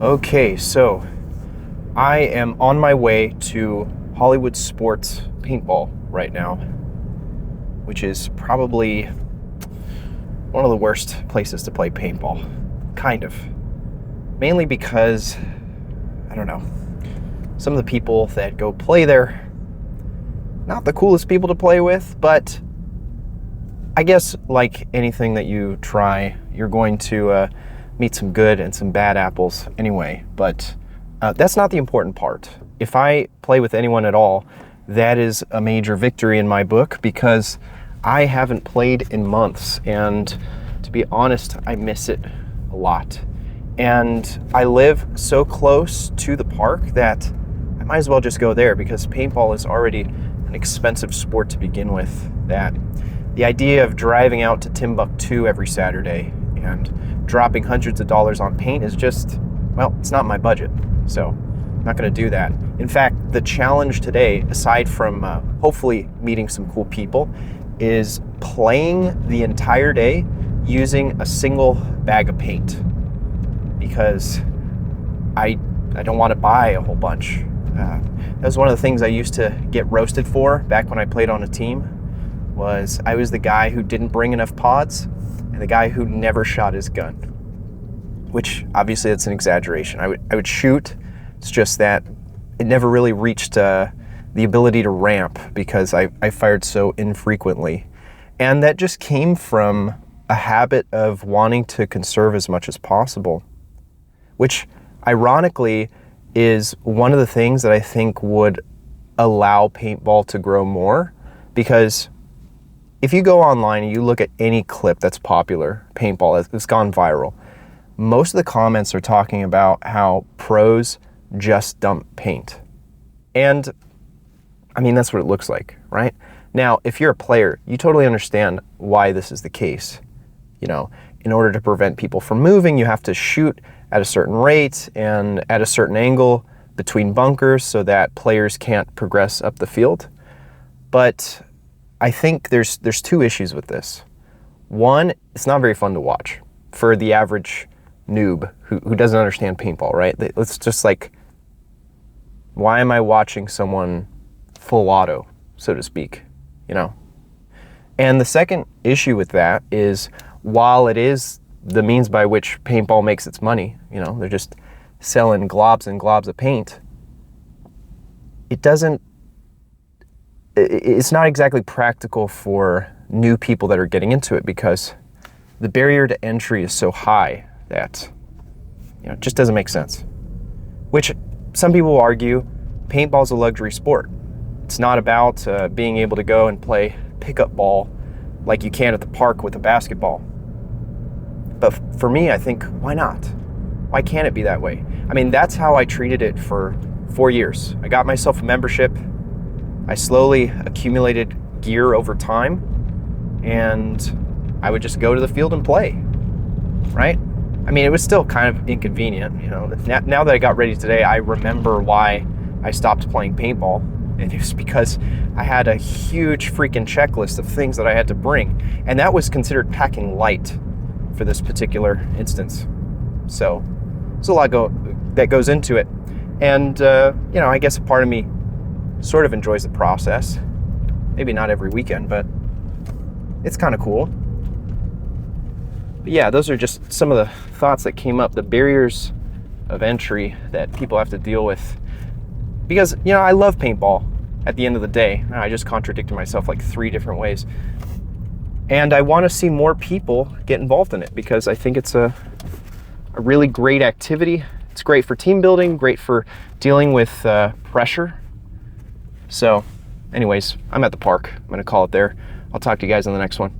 Okay, so I am on my way to Hollywood Sports Paintball right now, which is probably one of the worst places to play paintball, kind of. Mainly because, I don't know, some of the people that go play there, not the coolest people to play with, but I guess like anything that you try, you're going to meet some good and some bad apples anyway, but that's not the important part. If I play with anyone at all, that is a major victory in my book because I haven't played in months, and to be honest, I miss it a lot. And I live so close to the park that I might as well just go there because paintball is already an expensive sport to begin with. That the idea of driving out to Timbuktu every Saturday and dropping hundreds of dollars on paint is just, well, it's not my budget. So I'm not going to do that. In fact, the challenge today, aside from hopefully meeting some cool people, is playing the entire day using a single bag of paint because I don't want to buy a whole bunch. That was one of the things I used to get roasted for back when I played on a team. I was the guy who didn't bring enough pods and the guy who never shot his gun, which obviously that's an exaggeration. I would shoot, it's just that it never really reached the ability to ramp because I fired so infrequently. And that just came from a habit of wanting to conserve as much as possible, which ironically is one of the things that I think would allow paintball to grow more, because if you go online and you look at any clip that's popular, paintball, that's gone viral, most of the comments are talking about how pros just dump paint. And I mean, that's what it looks like, right? Now, if you're a player, you totally understand why this is the case. You know, in order to prevent people from moving, you have to shoot at a certain rate and at a certain angle between bunkers so that players can't progress up the field. But I think there's two issues with this. One, it's not very fun to watch for the average noob who doesn't understand paintball, right? It's just like, why am I watching someone full auto, so to speak, you know? And the second issue with that is, while it is the means by which paintball makes its money, you know, they're just selling globs and globs of paint, it's not exactly practical for new people that are getting into it because the barrier to entry is so high that, you know, it just doesn't make sense. Which some people will argue paintball is a luxury sport. It's not about being able to go and play pickup ball like you can at the park with a basketball. But for me, I think, why not? Why can't it be that way? I mean, that's how I treated it for 4 years. I got myself a membership. I slowly accumulated gear over time, and I would just go to the field and play, right? I mean, it was still kind of inconvenient, you know. Now that I got ready today, I remember why I stopped playing paintball, and it was because I had a huge freaking checklist of things that I had to bring, and that was considered packing light for this particular instance. So there's a lot that goes into it, and you know, I guess a part of me sort of enjoys the process. Maybe not every weekend, but it's kind of cool. But yeah, those are just some of the thoughts that came up, the barriers of entry that people have to deal with. Because, you know, I love paintball at the end of the day. I just contradicted myself like 3 different ways. And I want to see more people get involved in it because I think it's a really great activity. It's great for team building, great for dealing with pressure. So anyways, I'm at the park. I'm going to call it there. I'll talk to you guys on the next one.